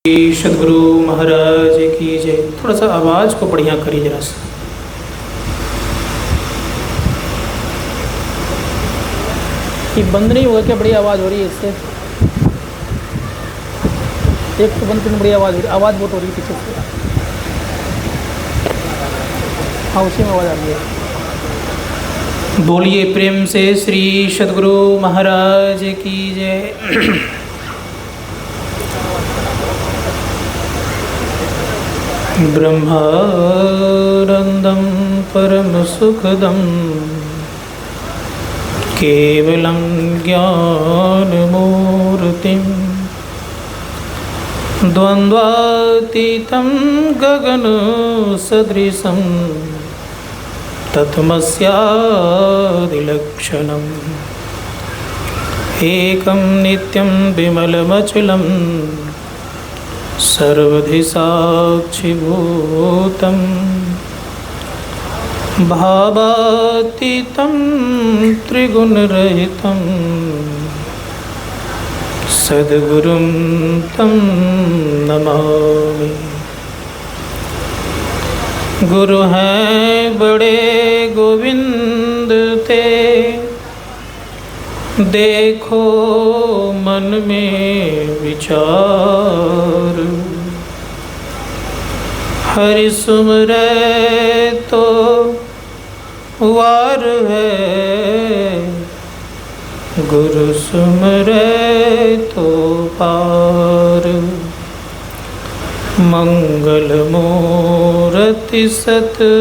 सदगुरु महाराज की जय। थोड़ा सा आवाज़ को बढ़िया करिए जरा सा। ये बंद नहीं हुआ क्या? बड़ी आवाज़ हो रही है इससे। एक तो बंद करने बड़ी आवाज़ हो रही है, आवाज़ बहुत हो रही है पीछे से। हाँ, उसी में आवाज़ आ रही है। बोलिए प्रेम से श्री सदगुरु महाराज की जय। ब्रह्मानंदं परम सुखदं केवलं ज्ञानमूर्तिं द्वन्द्वातीतं गगनसदृशं तत्मस्यादिलक्षणम् एकं नित्यं विमलमचलं सर्वधि साक्षिभूतं भावातीतं त्रिगुणरहितं सद्गुरुं तं नमामि। गुरु हैं बड़े गोविंद ते, देखो मन में विचार। हरि सुमरे तो वार है, गुरु सुमरे तो पार। मंगल मूर्ति सतगुरु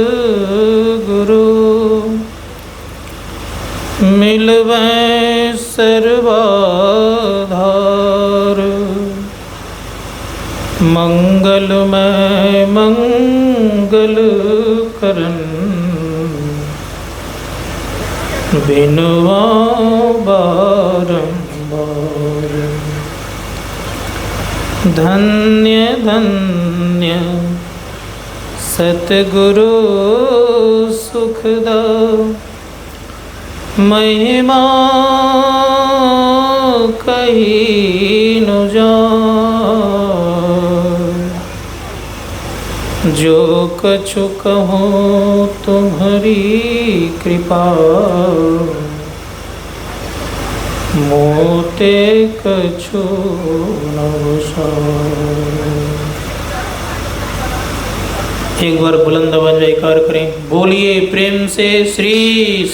मिलवै सर्वाधार। मंगलमय मंगल करन बिनवा बारंबार। धन्य धन्य सतगुरु सुखदा, महिमा कही न जाए। जो कछु कहूँ तुम्हारी कृपा, मोते कछु न बसाए। एक बार बुलंद आवाज जयकार करें। बोलिए प्रेम से श्री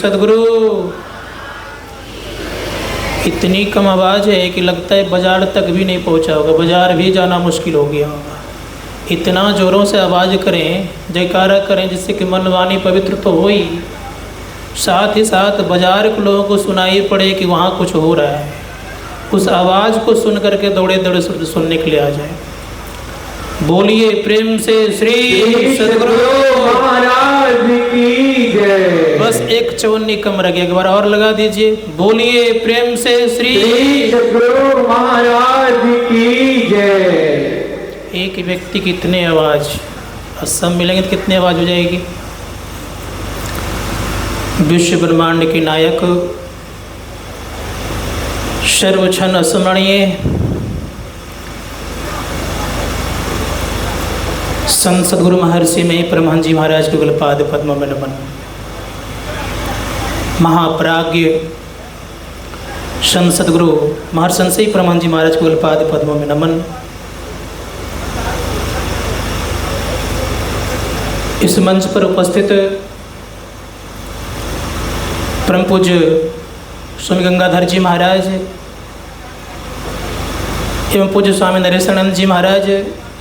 सदगुरु। इतनी कम आवाज़ है कि लगता है बाजार तक भी नहीं पहुंचा होगा, बाजार भी जाना मुश्किल हो गया होगा। इतना ज़ोरों से आवाज़ करें, जयकारा करें, जिससे कि मन वाणी पवित्र तो हो ही, साथ ही साथ बाजार के लोगों को सुनाई पड़े कि वहाँ कुछ हो रहा है। उस आवाज़ को सुन करके दौड़े दौड़े सुनने के लिए आ जाए। बोलिए प्रेम से श्री सदगुरु महाराज की जय। बस एक चवन्नी कम रह गया, एक बार और लगा दीजिए। बोलिए प्रेम से श्री सदगुरु महाराज की जय। एक व्यक्ति की इतने आवाज, सब मिलेंगे तो कितनी आवाज हो जाएगी। विश्व ब्रह्मांड के नायक, सर्वक्षण अस्मरणीय संत सदगुरु महर्षि में परमहंस जी महाराज के गुलपाद पद्म में नमन। महाप्राज्ञ संत सदगुरु महर्षि परमहंस जी महाराज के गुलपाद पद्म में नमन। इस मंच पर उपस्थित परम पूज्य स्वामी गंगाधर जी महाराज एवं पूज्य स्वामी नरेशानंद जी महाराज,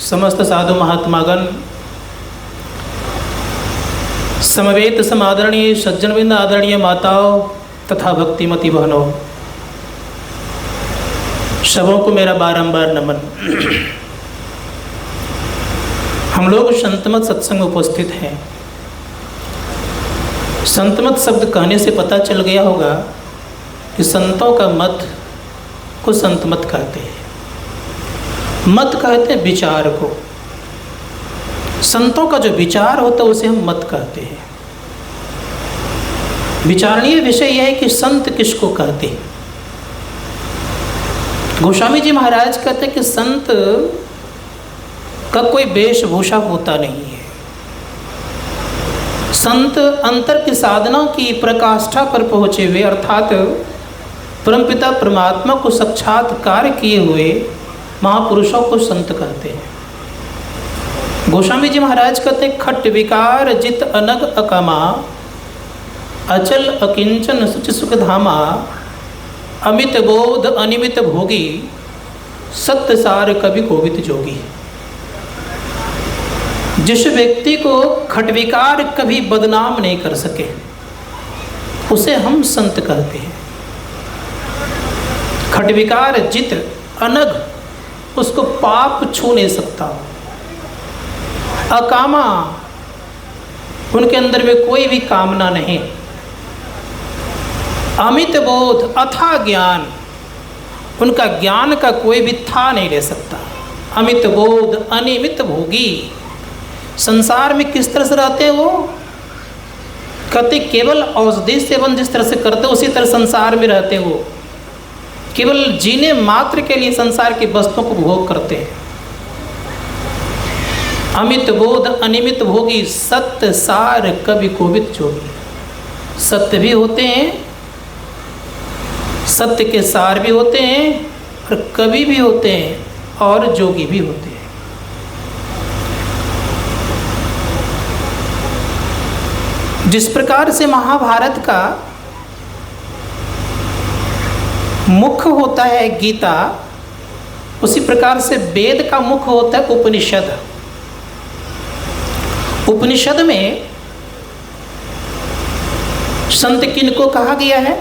समस्त साधु महात्मागण, समवेत समादरणीय सज्जनवृंद, आदरणीय माताओं तथा भक्तिमती बहनों, सबों को मेरा बारंबार नमन। हम लोग संतमत सत्संग में उपस्थित हैं। संतमत शब्द कहने से पता चल गया होगा कि संतों का मत को संतमत कहते हैं। मत कहते हैं विचार को। संतों का जो विचार होता है उसे हम मत कहते हैं। विचारणीय विषय यह है कि संत किसको कहते हैं। गोस्वामी जी महाराज कहते हैं कि संत का कोई वेशभूषा होता नहीं है। संत अंतर की साधना की प्रकाष्ठा पर पहुँचे हुए, अर्थात परमपिता परमात्मा को साक्षात्कार किए हुए महापुरुषों को संत कहते हैं। गोस्वामी जी महाराज कहते हैं, खट विकार जित अनग अकामा, अचल अकिंचन सुच सुख धामा, अमित बोध अनिमित भोगी, सत्य सार कवि कोविद जोगी। जिस व्यक्ति को खटविकार कभी बदनाम नहीं कर सके उसे हम संत कहते हैं। खटविकार जित अनग, उसको पाप छू नहीं सकता। अकामा, उनके अंदर में कोई भी कामना नहीं। अमित बोध अथाह ज्ञान, उनका ज्ञान का कोई भी था नहीं ले सकता। अमित बोध अनिमित भोगी, संसार में किस तरह से रहते हैं वो? कहते केवल औषधि सेवन जिस तरह से करते उसी तरह संसार में रहते वो। केवल जीने मात्र के लिए संसार की वस्तुओं को भोग करते हैं। अमित बोध अनिमित भोगी, सत्य सार कवि कोविद जोगी। सत्य भी होते हैं, सत्य के सार भी होते हैं, और कवि भी होते हैं, और जोगी भी होते हैं। जिस प्रकार से महाभारत का मुख्य होता है गीता, उसी प्रकार से वेद का मुख्य होता है उपनिषद। उपनिषद में संत किनको कहा गया है?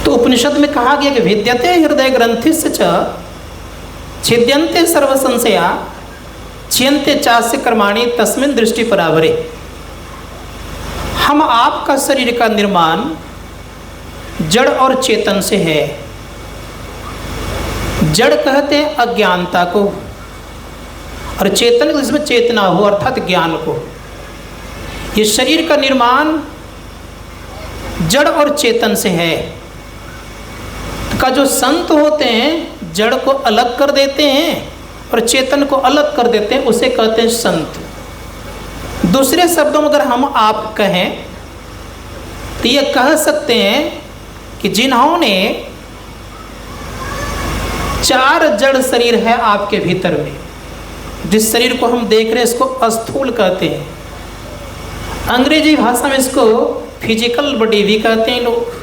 तो उपनिषद में कहा गया कि विद्यते हृदय ग्रंथिस्य च छिद्यन्ते सर्व संशया छियन्ते चास्य कर्माणि तस्मिन् दृष्टि परावरे। हम आपका शरीर का निर्माण जड़ और चेतन से है। जड़ कहते हैं अज्ञानता को, और चेतन जिसमें चेतना हो अर्थात ज्ञान को। ये शरीर का निर्माण जड़ और चेतन से है। का जो संत होते हैं जड़ को अलग कर देते हैं और चेतन को अलग कर देते हैं, उसे कहते हैं संत। दूसरे शब्दों में अगर हम आप कहें तो ये कह सकते हैं कि जिन्होंने 4 जड़ शरीर है आपके भीतर में, जिस शरीर को हम देख रहे हैं इसको स्थूल कहते हैं। अंग्रेजी भाषा में इसको फिजिकल बॉडी भी कहते हैं लोग।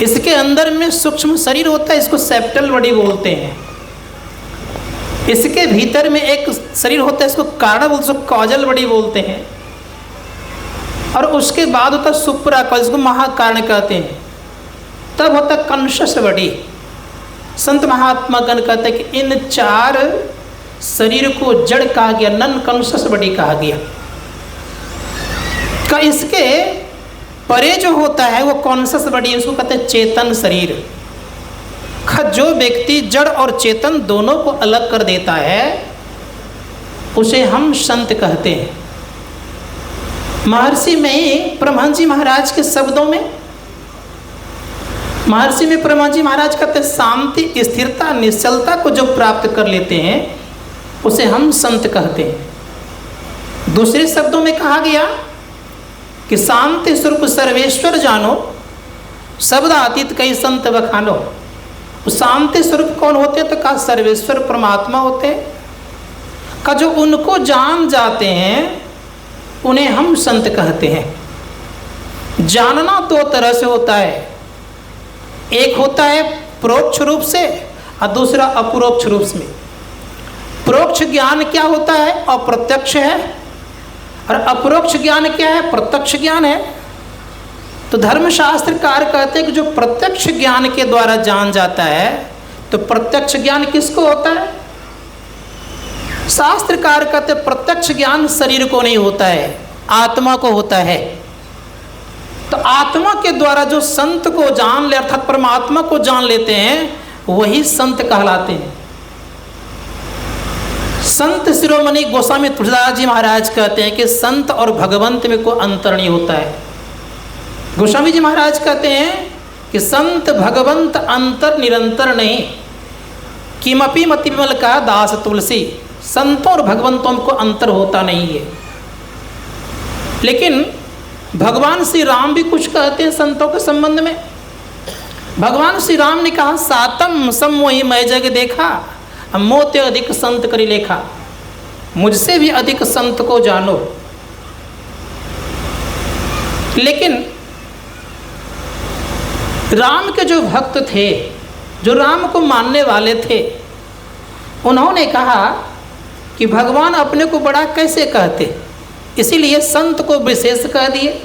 इसके अंदर में सूक्ष्म शरीर होता है, इसको सेप्टल बॉडी बोलते हैं। इसके भीतर में एक शरीर होता है, इसको कारण बोलते, इसको कॉजल बॉडी बोलते हैं। और उसके बाद होता है सुप्रा कॉज, इसको महाकारण कहते हैं। तब होता है कॉन्शस बॉडी। संत महात्मा गण कहते हैं कि इन 4 शरीर को जड़ कहा गया, नॉन कॉन्शस बॉडी कहा गया। का इसके परे जो होता है वो कॉन्शस बॉडी, उसको कहते हैं चेतन शरीर। जो व्यक्ति जड़ और चेतन दोनों को अलग कर देता है उसे हम संत कहते हैं। महर्षि में परमहंस जी महाराज के शब्दों में, महर्षि में परमहंस जी महाराज कहते हैं शांति स्थिरता निश्चलता को जो प्राप्त कर लेते हैं उसे हम संत कहते हैं। दूसरे शब्दों में कहा गया कि शांति स्वरूप सर्वेश्वर जानो, शब्दातीत कई संत बखानो। शांति स्वरूप कौन होते हैं? तो कहा सर्वेश्वर परमात्मा होते हैं। का जो उनको जान जाते हैं उन्हें हम संत कहते हैं। जानना 2 तरह से होता है, एक होता है परोक्ष रूप से और दूसरा अपरोक्ष रूप में। परोक्ष ज्ञान क्या होता है? अप्रत्यक्ष है। और अपरोक्ष ज्ञान क्या है? प्रत्यक्ष ज्ञान है। तो धर्मशास्त्रकार कहते हैं कि जो प्रत्यक्ष ज्ञान के द्वारा जान जाता है, तो प्रत्यक्ष ज्ञान किसको होता है? शास्त्रकार कहते हैं प्रत्यक्ष ज्ञान शरीर को नहीं होता है, आत्मा को होता है। तो आत्मा के द्वारा जो संत को जान ले अर्थात परमात्मा को जान लेते हैं वही संत कहलाते हैं। संत शिरोमणि गोस्वामी तुलसीदास जी महाराज कहते हैं कि संत और भगवंत में कोई अंतर नहीं होता है। गोस्वामी जी महाराज कहते हैं कि संत भगवंत अंतर निरंतर नहीं। किमपि मति विमल का दास तुलसी, संतों और भगवंतों को अंतर होता नहीं है। लेकिन भगवान श्री राम भी कुछ कहते हैं संतों के संबंध में। भगवान श्री राम ने कहा, सातम समोहि मैं जग देखा, मोते अधिक संत करी लेखा, मुझसे भी अधिक संत को जानो। लेकिन राम के जो भक्त थे, जो राम को मानने वाले थे, उन्होंने कहा कि भगवान अपने को बड़ा कैसे कहते, इसीलिए संत को विशेष कह दिए।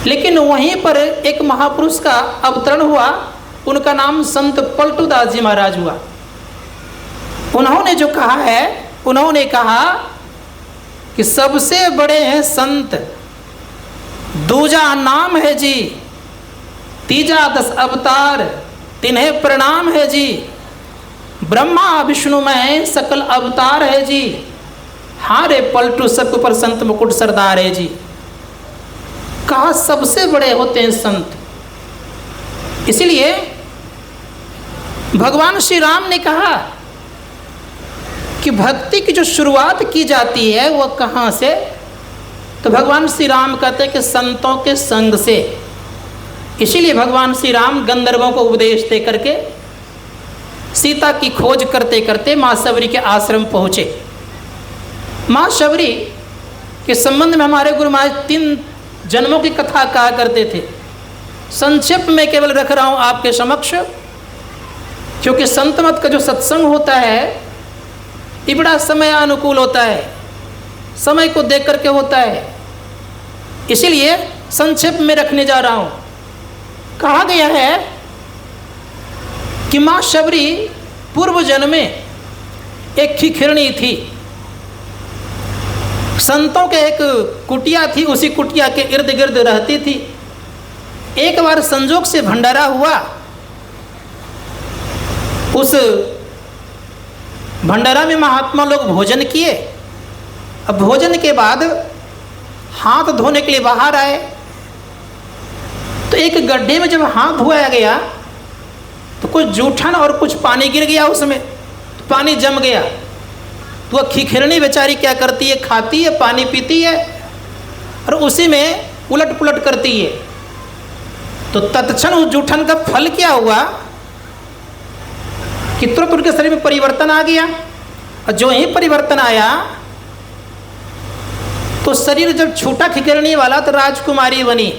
लेकिन वहीं पर एक महापुरुष का अवतरण हुआ, उनका नाम संत पलटूदास जी महाराज हुआ। उन्होंने जो कहा है, उन्होंने कहा कि सबसे बड़े हैं संत, दूजा नाम है जी, तीजा 10 अवतार, तिन्हें प्रणाम है जी, ब्रह्मा विष्णु में सकल अवतार है जी, हारे पलटू सबके ऊपर संत मुकुट सरदार है जी। कहा सबसे बड़े होते हैं संत। इसलिए भगवान श्री राम ने कहा कि भक्ति की जो शुरुआत की जाती है वह कहाँ से, तो भगवान श्री राम कहते हैं कि संतों के संग से। इसीलिए भगवान श्री राम गंधर्वों को उपदेश दे करके सीता की खोज करते करते माँ शबरी के आश्रम पहुँचे। माँ शबरी के संबंध में हमारे गुरु महाराज 3 जन्मों की कथा कहा करते थे। संक्षेप में केवल रख रहा हूँ आपके समक्ष, क्योंकि संत मत का जो सत्संग होता है ये बड़ा समय अनुकूल होता है, समय को देख करके होता है, इसीलिए संक्षेप में रखने जा रहा हूँ। कहा गया है कि माँ शबरी पूर्व जन्म में एक खिखिरनी थी। संतों के एक कुटिया थी, उसी कुटिया के इर्द गिर्द रहती थी। एक बार संजोग से भंडारा हुआ, उस भंडारा में महात्मा लोग भोजन किए। अब भोजन के बाद हाथ धोने के लिए बाहर आए, तो एक गड्ढे में जब हाथ धोया गया तो कुछ जूठन और कुछ पानी गिर गया, उसमें तो पानी जम गया। तो वह खिखिरनी बेचारी क्या करती है, खाती है, पानी पीती है और उसी में उलट पुलट करती है। तो तत्क्षण उस जूठन का फल क्या हुआ कि तुरंत उनके शरीर में परिवर्तन आ गया। और जो ही परिवर्तन आया तो शरीर जब छूटा खिखिरनी वाला तो राजकुमारी बनी।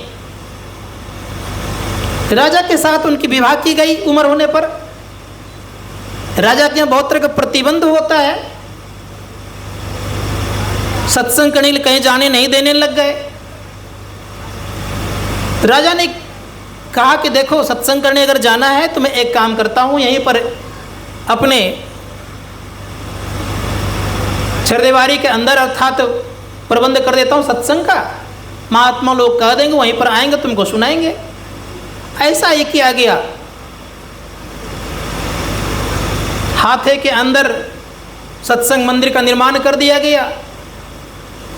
राजा के साथ उनकी विवाह की गई। उम्र होने पर राजा के यहाँ बहुत तरह का प्रतिबंध होता है, सत्संग करने के लिए कहीं जाने नहीं देने लग गए। राजा ने कहा कि देखो सत्संग करने अगर जाना है तो मैं एक काम करता हूँ, यहीं पर अपने छरदेवारी के अंदर अर्थात प्रबंध कर देता हूँ सत्संग का, महात्मा लोग कह देंगे, वहीं पर आएंगे, तुमको सुनाएंगे। ऐसा ही किया गया। हाथे के अंदर सत्संग मंदिर का निर्माण कर दिया गया।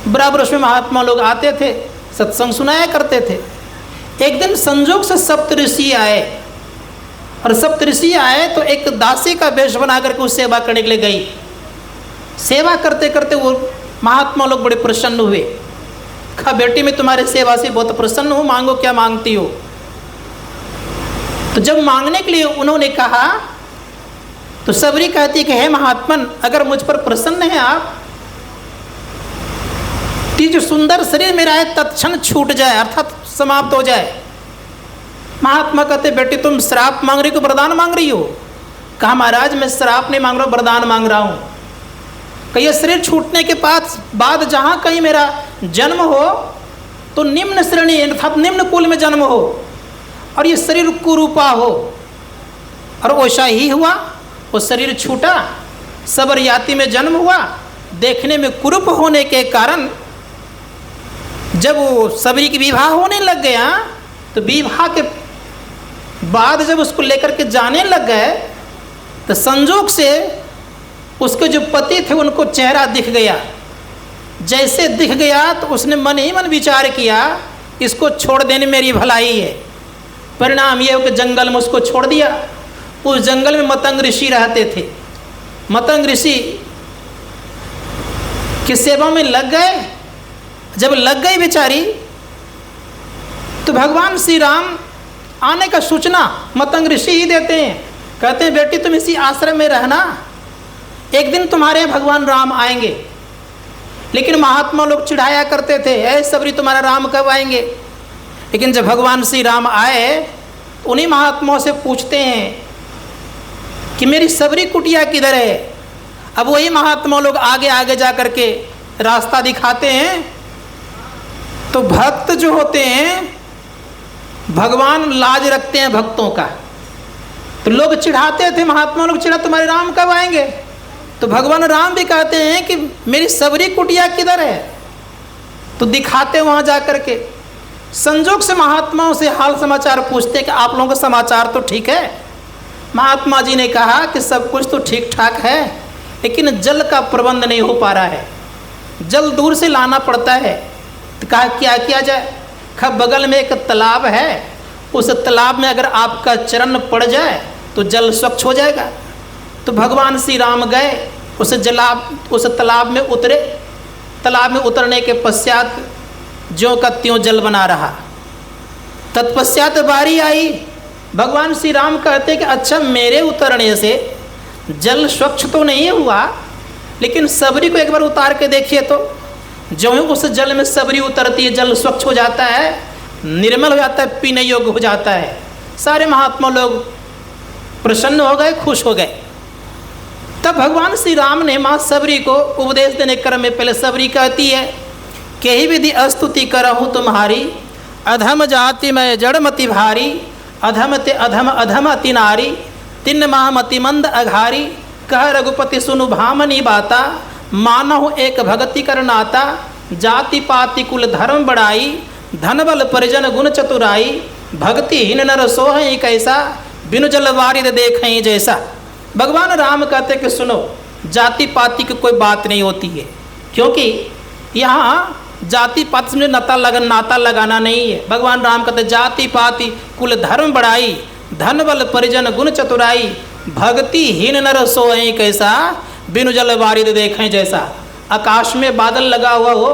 बराबर उसमें महात्मा लोग आते थे, सत्संग सुनाया करते थे। एक दिन संजोग से सप्तऋषि आए, और सप्तऋषि आए तो एक दासी का वेश बना करके उस सेवा करने के लिए गई। सेवा करते करते वो महात्मा लोग बड़े प्रसन्न हुए। कहा बेटी मैं तुम्हारे सेवा से बहुत प्रसन्न हूँ, मांगो क्या मांगती हो। तो जब मांगने के लिए उन्होंने कहा तो सबरी कहती है कि हे महात्मन, अगर मुझ पर प्रसन्न हैं आप, तो जो सुंदर शरीर मेरा है तत्क्षण छूट जाए, अर्थात समाप्त हो जाए। महात्मा कहते बेटी तुम श्राप मांग रही हो, वरदान मांग रही हो। कहा महाराज मैं श्राप नहीं मांग रहा हूँ, वरदान मांग रहा हूँ। कहीं शरीर छूटने के बाद जहाँ कहीं मेरा जन्म हो तो निम्न श्रेणी अर्थात निम्न कुल में जन्म हो और ये शरीर कुरूपा हो। और वैसा ही हुआ, वो शरीर छूटा, सबरयाति में जन्म हुआ। देखने में कुरूप होने के कारण जब वो सबरी की विवाह होने लग गया तो विवाह के बाद जब उसको लेकर के जाने लग गए तो संजोग से उसके जो पति थे उनको चेहरा दिख गया। जैसे दिख गया तो उसने मन ही मन विचार किया इसको छोड़ देने मेरी भलाई है। परिणाम ये हो कि जंगल में उसको छोड़ दिया। उस जंगल में मतंग ऋषि रहते थे। मतंग ऋषि की सेवा में लग गए। जब लग गई बेचारी तो भगवान श्री राम आने का सूचना मतंग ऋषि ही देते हैं। कहते हैं बेटी तुम इसी आश्रम में रहना, एक दिन तुम्हारे भगवान राम आएंगे। लेकिन महात्मा लोग चिढ़ाया करते थे, ऐ सबरी तुम्हारा राम कब आएंगे। लेकिन जब भगवान श्री राम आए तो उन्हीं महात्माओं से पूछते हैं कि मेरी सबरी कुटिया किधर है। अब वही महात्मा लोग आगे आगे जा कर के रास्ता दिखाते हैं। तो भक्त जो होते हैं भगवान लाज रखते हैं भक्तों का। तो लोग चिढ़ाते थे, महात्मा लोग चिढ़ा तुम्हारे राम कब आएंगे। तो भगवान राम भी कहते हैं कि मेरी सबरी कुटिया किधर है। तो दिखाते वहाँ जा कर के। संजोग से महात्माओं से हाल समाचार पूछते हैं कि आप लोगों का समाचार तो ठीक है। महात्मा जी ने कहा कि सब कुछ तो ठीक ठाक है, लेकिन जल का प्रबंध नहीं हो पा रहा है, जल दूर से लाना पड़ता है। तो कहा क्या किया जाए। कहा बगल में एक तालाब है, उस तालाब में अगर आपका चरण पड़ जाए तो जल स्वच्छ हो जाएगा। तो भगवान श्री राम गए, उस तालाब में उतरे। तालाब में उतरने के पश्चात ज्यों का त्यों जल बना रहा। तत्पश्चात बारी आई, भगवान श्री राम कहते कि अच्छा मेरे उतरने से जल स्वच्छ तो नहीं हुआ, लेकिन सबरी को एक बार उतार के देखिए तो जो ही उस जल में सबरी उतरती है जल स्वच्छ हो जाता है, निर्मल हो जाता है, पीने योग्य हो जाता है। सारे महात्मा लोग प्रसन्न हो गए, खुश हो गए। तब भगवान श्री राम ने माँ सबरी को उपदेश देने क्रम में पहले सबरी कहती है कि ही विधि स्तुति करहूँ तुम्हारी, अधम जाति में जड़मति भारी, अधम ते अधम अधम अति नारी, तिन्न महामति मंद अघारी, कह रघुपति सुनु भामनी बाता, मानहु एक भगति कर नाता, जाति पाति कुल धर्म बढ़ाई, धन बल परिजन गुण चतुराई, भक्तिहीन नर सोहई कैसा, बिनु जल वारिद देखें जैसा। भगवान राम कहते कि सुनो, जाति पाति की कोई बात नहीं होती है, क्योंकि यहाँ जाति पाति में नाता लगाना नहीं है। भगवान राम कहते जाति पाति कुल धर्म बढ़ाई, धन बल परिजन गुण चतुराई, भक्तिहीन नर सोए कैसा, बिनु जल वारिद देखें जैसा। आकाश में बादल लगा हुआ हो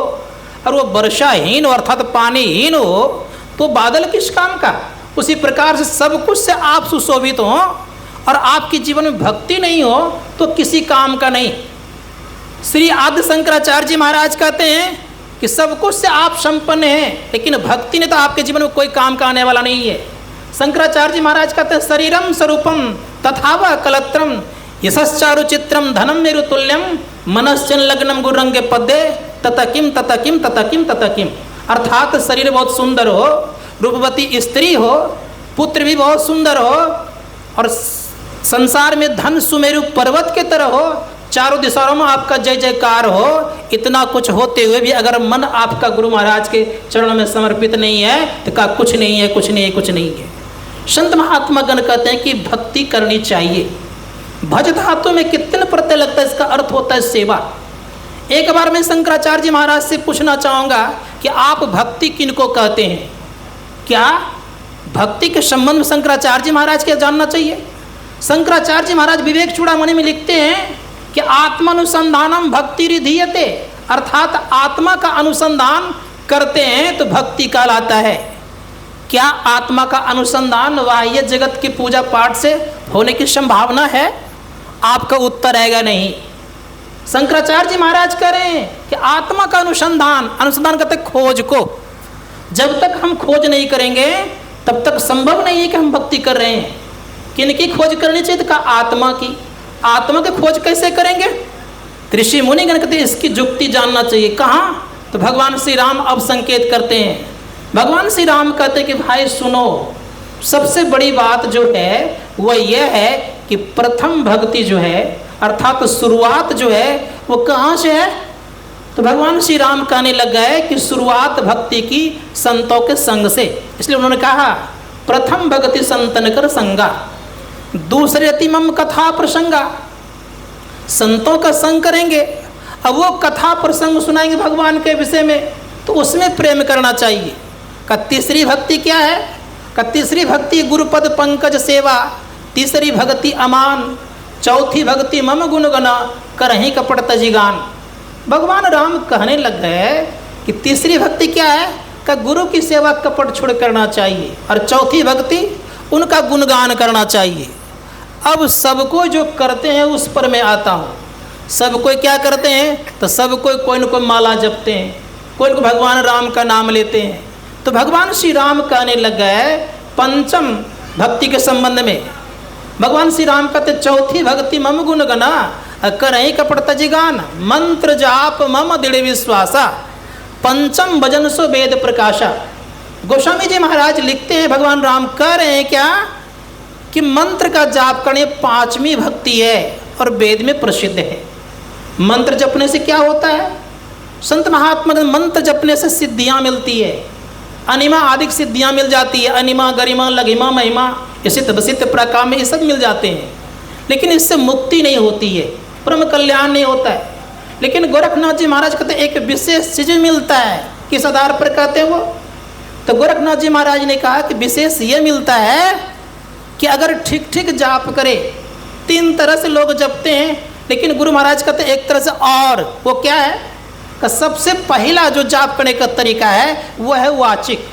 और वो वर्षाहीन हो अर्थात पानीहीन हो तो बादल किस काम का। उसी प्रकार से सब कुछ से आप सुशोभित हो और आपके जीवन में भक्ति नहीं हो तो किसी काम का नहीं। श्री आदि शंकराचार्य जी महाराज कहते हैं कि सब कुछ से आप संपन्न हैं, लेकिन भक्ति ने तो आपके जीवन में कोई काम का आने वाला नहीं है। शंकराचार्य जी महाराज कहते हैं शरीरम स्वरूपम तथावा कलत्रम यशश्चारु चित्रम धनम मेरुतुल्यम मनश्चन लग्नम गुरंग पद्य ततकिम ततकिम ततकिम ततकिम। अर्थात शरीर बहुत सुंदर हो, रूपवती स्त्री हो, पुत्र भी बहुत सुंदर हो और संसार में धन सुमेरु पर्वत के तरह हो, चारों दिशाओं में आपका जय जयकार हो। इतना कुछ होते हुए भी अगर मन आपका गुरु महाराज के चरणों में समर्पित नहीं है तो का कुछ नहीं है, कुछ नहीं है, कुछ नहीं है। संत महात्मा गण कहते हैं कि भक्ति करनी चाहिए। भज धातु में कितने प्रत्यय लगता है, इसका अर्थ होता है सेवा। एक बार मैं शंकराचार्य जी महाराज से पूछना चाहूँगा कि आप भक्ति किनको कहते हैं। क्या भक्ति के संबंध में शंकराचार्य जी महाराज के जानना चाहिए। शंकराचार्य जी महाराज विवेक चूड़ामणि में लिखते हैं कि आत्मानुसंधानम भक्ति रिधीयते, अर्थात आत्मा का अनुसंधान करते हैं तो भक्ति कहलाता है। क्या आत्मा का अनुसंधान बाह्य जगत की पूजा पाठ से होने की संभावना है? आपका उत्तर आएगा नहीं। शंकराचार्य जी महाराज कह रहे हैं कि आत्मा का अनुसंधान करते खोज को, जब तक हम खोज नहीं करेंगे तब तक संभव नहीं है कि हम भक्ति कर रहे हैं। किनकी खोज करनी चाहिए? तो कहा आत्मा की। आत्मा की खोज कैसे करेंगे? ऋषि मुनिगण कहते इसकी जुक्ति जानना चाहिए। कहाँ? तो भगवान श्री राम अब संकेत करते हैं। भगवान श्री राम कहते हैं कि भाई सुनो, सबसे बड़ी बात जो है वह यह है कि प्रथम भक्ति जो है अर्थात शुरुआत जो है वो कहाँ से है? तो भगवान श्री राम कहने लग गए कि शुरुआत भक्ति की संतों के संग से। इसलिए उन्होंने कहा प्रथम भक्ति संतन कर संगा, दूसरे अतिमम कथा प्रसंगा। संतों का संग करेंगे, अब वो कथा प्रसंग सुनाएंगे भगवान के विषय में, तो उसमें प्रेम करना चाहिए। का तीसरी भक्ति क्या है? का तीसरी भक्ति गुरुपद पंकज सेवा, तीसरी भक्ति अमान, चौथी भक्ति मम गुण गना, करहीं कपट तजिगान। भगवान राम कहने लग गए कि तीसरी भक्ति क्या है? का गुरु की सेवा कपट छोड़ करना चाहिए, और चौथी भक्ति उनका गुणगान करना चाहिए। अब सबको जो करते हैं उस पर मैं आता हूँ। सब कोई क्या करते हैं? तो सब कोई न कोई माला जपते हैं, कोई न कोई भगवान राम का नाम लेते हैं। तो भगवान श्री राम कहने लग गए पंचम भक्ति के संबंध में। भगवान श्री राम कहते चौथी भक्ति मम गुण गना, करहीं कपट तजिगान, मंत्र जाप मम दृढ़ विश्वासा, पंचम भजन सो वेद प्रकाशा। गोस्वामी जी महाराज लिखते हैं भगवान राम कह रहे हैं क्या कि मंत्र का जाप करने पांचवी भक्ति है और वेद में प्रसिद्ध है। मंत्र जपने से क्या होता है? संत महात्मा मंत्र जपने से सिद्धियां मिलती है, अनिमा आदि सिद्धियां मिल जाती है, अनिमा गरिमा लघिमा महिमा, सिद्ध वसिद्ध प्रकाम ये सब मिल जाते हैं। लेकिन इससे मुक्ति नहीं होती है, परम कल्याण नहीं होता है। लेकिन गोरखनाथ जी महाराज कहते एक विशेष चीज मिलता है। किस आधार पर कहते हैं वो? तो गोरखनाथ जी महाराज ने कहा कि विशेष ये मिलता है कि अगर ठीक ठीक जाप करे, तीन तरह से लोग जपते हैं, लेकिन गुरु महाराज कहते एक तरह से, और वो क्या है कि सबसे पहला जो जाप करने का तरीका है वो है वाचिक।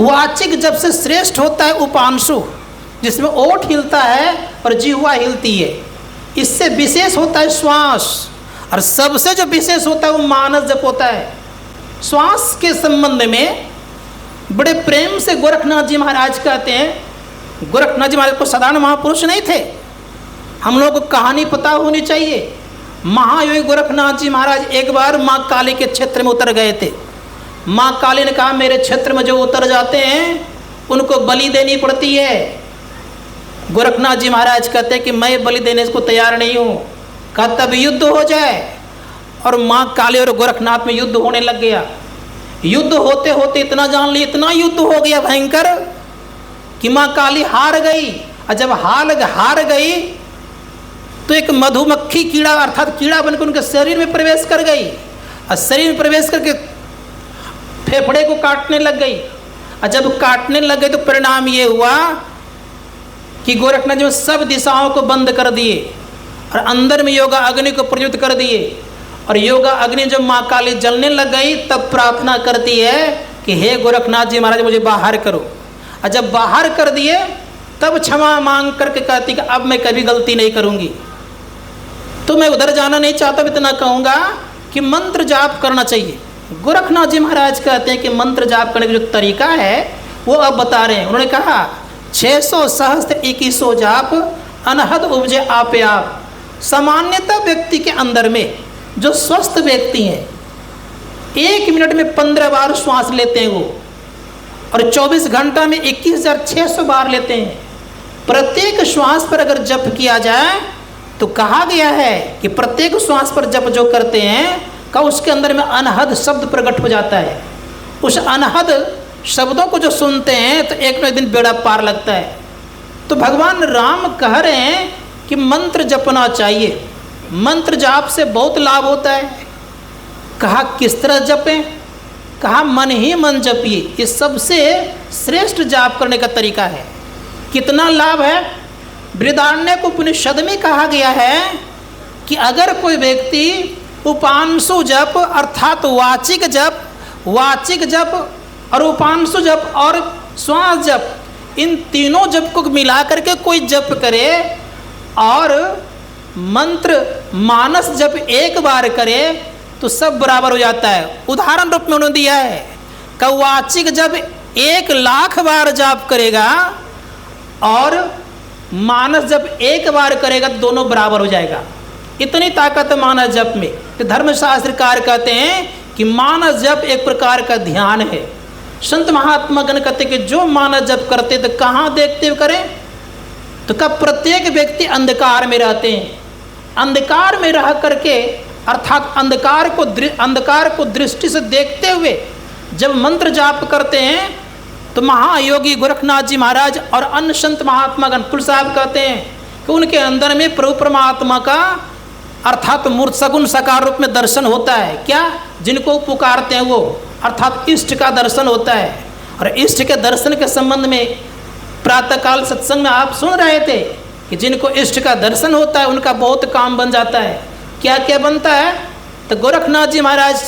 वाचिक जब से श्रेष्ठ होता है उपांशु, जिसमें ओठ हिलता है और जिह्वा हिलती है। इससे विशेष होता है श्वास, और सबसे जो विशेष होता है वो मानस जप होता है। श्वास के संबंध में बड़े प्रेम से गोरखनाथ जी महाराज कहते हैं। गोरखनाथ जी महाराज को साधारण महापुरुष नहीं थे, हम लोग को कहानी पता होनी चाहिए। महायोगी गोरखनाथ जी महाराज एक बार माँ काली के क्षेत्र में उतर गए थे। माँ काली ने कहा मेरे क्षेत्र में जो उतर जाते हैं उनको बलि देनी पड़ती है। गोरखनाथ जी महाराज कहते हैं कि मैं बलि देने को तैयार नहीं हूँ। कहा तब युद्ध हो जाए, और माँ काली और गोरखनाथ में युद्ध होने लग गया। युद्ध होते होते इतना जान ली, इतना युद्ध हो गया भयंकर कि माँ काली हार गई। और जब हार गई तो एक मधुमक्खी कीड़ा अर्थात कीड़ा बनकर उनके शरीर में प्रवेश कर गई, और शरीर में प्रवेश करके फेफड़े को काटने लग गई। और जब काटने लग गई तो परिणाम ये हुआ कि गोरखनाथ जी सब दिशाओं को बंद कर दिए और अंदर में योगा अग्नि को प्रज्वलित कर दिए। और योगा अग्नि जब माँ काली जलने लग गई तब प्रार्थना करती है कि हे गोरखनाथ जी महाराज मुझे बाहर करो। और जब बाहर कर दिए तब क्षमा मांग करके कहती कि अब मैं कभी गलती नहीं करूँगी। तो मैं उधर जाना नहीं चाहता, इतना कहूँगा कि मंत्र जाप करना चाहिए। गोरखनाथ जी महाराज कहते हैं कि मंत्र जाप करने का जो तरीका है वो अब बता रहे हैं। उन्होंने कहा 600 सहस्त्र 2100 जाप अनहद उपजे आपे आप। सामान्यतः व्यक्ति के अंदर में जो स्वस्थ व्यक्ति हैं 1 मिनट में 15 बार श्वास लेते हैं वो, और 24 घंटा में 21,600 बार लेते हैं। प्रत्येक श्वास पर अगर जप किया जाए तो कहा गया है कि प्रत्येक श्वास पर जप जो करते हैं का उसके अंदर में अनहद शब्द प्रकट हो जाता है। उस अनहद शब्दों को जो सुनते हैं तो एक न एक दिन बेड़ा पार लगता है। तो भगवान राम कह रहे हैं कि मंत्र जपना चाहिए। मंत्र जाप से बहुत लाभ होता है। कहा किस तरह जपें? कहा मन ही मन जपिए, ये सबसे श्रेष्ठ जाप करने का तरीका है। कितना लाभ है? बृहदारण्यक उपनिषद में कहा गया है कि अगर कोई व्यक्ति उपांशु जप अर्थात वाचिक जप और उपांशु जप और श्वास जप, इन तीनों जप को मिला करके कोई जप करे और मंत्र मानस जप एक बार करे तो सब बराबर हो जाता है। उदाहरण रूप में उन्होंने दिया है कि वाचिक जब 1,00,000 बार जाप करेगा और मानस जब एक बार करेगा तो दोनों बराबर हो जाएगा। इतनी ताकत मानस जप में कि धर्मशास्त्रकार कहते हैं कि मानस जप एक प्रकार का ध्यान है। संत महात्मा गण कहते कि जो मानस जप करते तो कहाँ देखते हुए करें? तो कब प्रत्येक व्यक्ति अंधकार में रहते हैं। अंधकार में रह करके अर्थात अंधकार को दृष्टि से देखते हुए जब मंत्र जाप करते हैं तो महायोगी गोरखनाथ जी महाराज और अन्य संत महात्मा गण कुल साहब कहते हैं कि उनके अंदर में प्रभु परमात्मा का अर्थात मूर्त सगुण साकार रूप में दर्शन होता है। क्या? जिनको पुकारते हैं वो अर्थात इष्ट का दर्शन होता है। और इष्ट के दर्शन के संबंध में प्रातःकाल सत्संग में आप सुन रहे थे कि जिनको इष्ट का दर्शन होता है उनका बहुत काम बन जाता है। क्या क्या बनता है? तो गोरखनाथ जी महाराज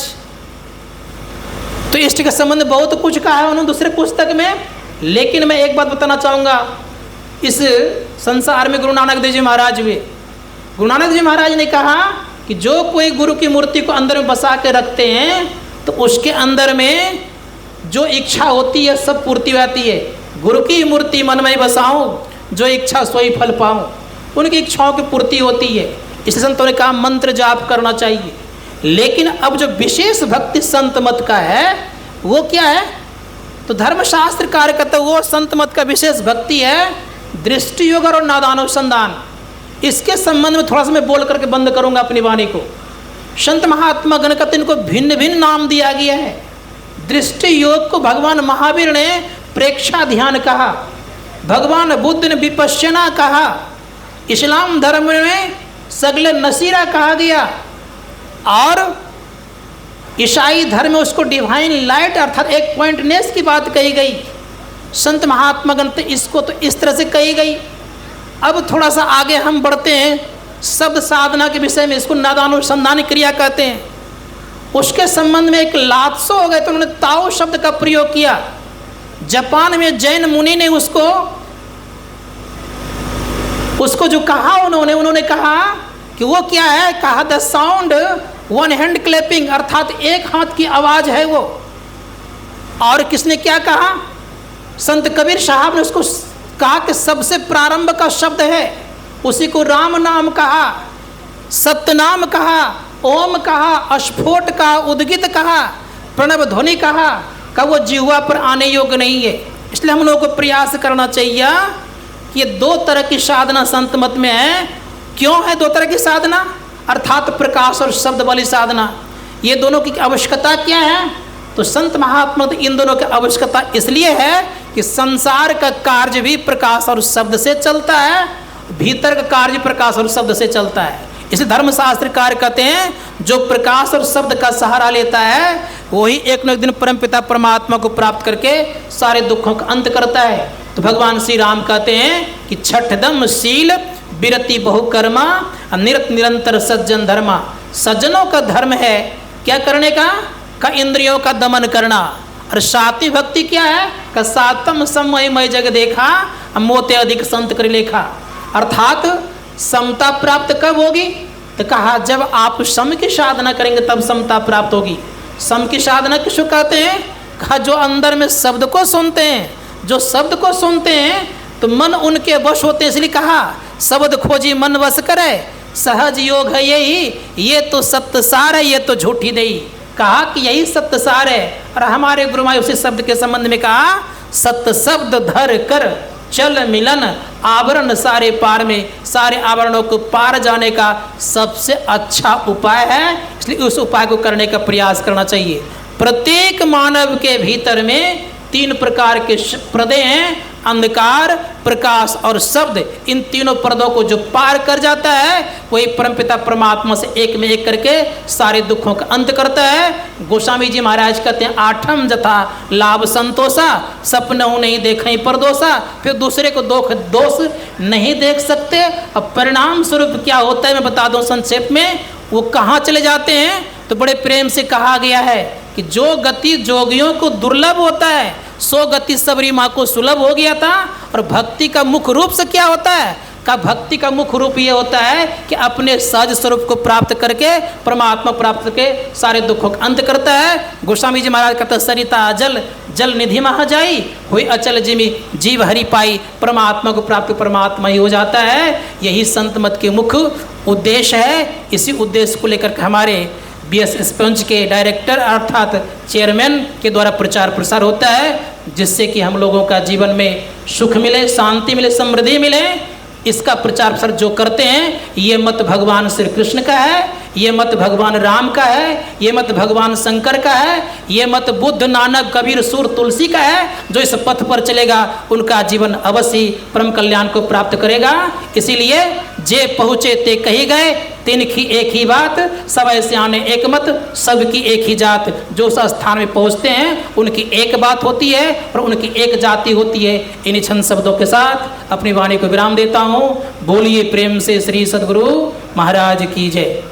तो इष्ट के संबंध बहुत कुछ कहा है उन्होंने दूसरे पुस्तक में, लेकिन मैं एक बात बताना चाहूँगा, इस संसार में गुरु नानक देव जी महाराज हुए। गुरु नानक जी महाराज ने कहा कि जो कोई गुरु की मूर्ति को अंदर में बसा के रखते हैं तो उसके अंदर में जो इच्छा होती है सब पूर्ति होती है। गुरु की मूर्ति मन में बसाऊं, जो इच्छा सोई फल पाऊं, उनकी इच्छाओं की पूर्ति होती है। इसलिए संतों ने कहा मंत्र जाप करना चाहिए। लेकिन अब जो विशेष भक्ति संत मत का है वो क्या है? तो धर्मशास्त्र कार्य करता वो संत मत का विशेष भक्ति है दृष्टि योग और नादानुसंधान। इसके संबंध में थोड़ा सा मैं बोल करके बंद करूंगा अपनी वाणी को। संत महात्मा गण का इनको भिन्न भिन्न नाम दिया गया है। दृष्टि योग को भगवान महावीर ने प्रेक्षा ध्यान कहा, भगवान बुद्ध ने विपश्यना कहा, इस्लाम धर्म में सगले नसीरा कहा गया और ईसाई धर्म में उसको डिवाइन लाइट अर्थात एक पॉइंटनेस की बात कही गई। संत महात्मा गण इसको तो इस तरह से कही गई। अब थोड़ा सा आगे हम बढ़ते हैं शब्द साधना के विषय में, इसको नादानुसंधान क्रिया कहते हैं। उसके संबंध में एक लात्सो हो गए तो उन्होंने ताओ शब्द का प्रयोग किया। जापान में जैन मुनि ने उसको जो कहा उन्होंने कहा कि वो क्या है, कहा the sound one hand clapping अर्थात एक हाथ की आवाज है वो। और किसने क्या कहा? संत कबीर साहब ने उसको कहा कि सबसे प्रारंभ का शब्द है, उसी को राम नाम कहा, सत्य नाम कहा, ओम कहा, अस्फोट कहा, उद्गित कहा, प्रणव ध्वनि कहा, का वो जिह्वा पर आने योग्य नहीं है। इसलिए हम लोगों को प्रयास करना चाहिए कि ये दो तरह की साधना संत मत में है। क्यों है दो तरह की साधना? अर्थात प्रकाश और शब्द वाली साधना। ये दोनों की आवश्यकता क्या है? तो संत महात्मा इन दोनों की आवश्यकता इसलिए है कि संसार का कार्य भी प्रकाश और शब्द से चलता है, भीतर का कार्य प्रकाश और शब्द से चलता है। इसलिए धर्मशास्त्र कार्य कहते हैं जो प्रकाश और शब्द का सहारा लेता है वही एक न एक दिन परमपिता परमात्मा को प्राप्त करके सारे दुखों का अंत करता है। तो भगवान श्री राम कहते हैं कि छठदम शील विरति बहुकर्मा निरंतर सज्जन धर्मा। सज्जनों का धर्म है क्या करने का इंद्रियों का दमन करना। और सात्विक भक्ति क्या है? का सातम समय मय जग देखा मोते अधिक संत कर लेखा। अर्थात समता प्राप्त कब होगी? तो कहा जब आप सम की साधना करेंगे तब समता प्राप्त होगी। सम की साधना किसको कहते हैं? कहा जो अंदर में शब्द को सुनते हैं, जो शब्द को सुनते हैं तो मन उनके वश होते हैं। इसलिए कहा शब्द खोजी मन वश करे, सहज योग है यही, ये तो सत्य सार है, ये तो झूठी नहीं। कहा कि यही सत्य सार है। और हमारे गुरु माई उसी शब्द के संबंध में कहा सत्य शब्द धर कर चल मिलन आवरण सारे पार में। सारे आवरणों को पार जाने का सबसे अच्छा उपाय है, इसलिए उस उपाय को करने का प्रयास करना चाहिए। प्रत्येक मानव के भीतर में तीन प्रकार के पर्दे हैं, अंधकार, प्रकाश और शब्द। इन तीनों पर्दों को जो पार कर जाता है वही परमपिता परमात्मा से एक में एक करके सारे दुखों का अंत करता है। गोस्वामी जी महाराज कहते हैं आठम जथा लाभ संतोषा सपनहु नहीं देखें परदोषा। फिर दूसरे को दोष नहीं देख सकते। अब परिणाम स्वरूप क्या होता है मैं बता दूं संक्षेप में। वो कहाँ चले जाते हैं? तो बड़े प्रेम से कहा गया है कि जो गति जोगियों को दुर्लभ होता है सो गति सबरी माँ को सुलभ हो गया था। और भक्ति का मुख्य रूप से क्या होता है? का भक्ति का मुख्य रूप ये होता है कि अपने सहज स्वरूप को प्राप्त करके परमात्मा प्राप्त करके सारे दुखों का अंत करता है। गोस्वामी जी महाराज कहते सरिता जल जल निधि महा जाई हुई अचल जिमी जीव हरि पाई। परमात्मा को प्राप्त परमात्मा ही हो जाता है। यही संत मत के मुख्य उद्देश्य है। इसी उद्देश्य को लेकर हमारे BSSPNJ के डायरेक्टर अर्थात चेयरमैन के द्वारा प्रचार प्रसार होता है, जिससे कि हम लोगों का जीवन में सुख मिले, शांति मिले, समृद्धि मिले। इसका प्रचार प्रसार जो करते हैं ये मत भगवान श्री कृष्ण का है, ये मत भगवान राम का है, ये मत भगवान शंकर का है, ये मत बुद्ध नानक कबीर सूर तुलसी का है। जो इस पथ पर चलेगा उनका जीवन अवश्य परम कल्याण को प्राप्त करेगा। इसीलिए जे पहुँचे ते कही गए, तिनकी एक ही बात, सब सियाने एक मत, सबकी एक ही जात। जो उस स्थान में पहुँचते हैं उनकी एक बात होती है और उनकी एक जाति होती है। इन्हीं छंद शब्दों के साथ अपनी वाणी को विराम देता हूँ। बोलिए प्रेम से श्री सद्गुरु महाराज की जय।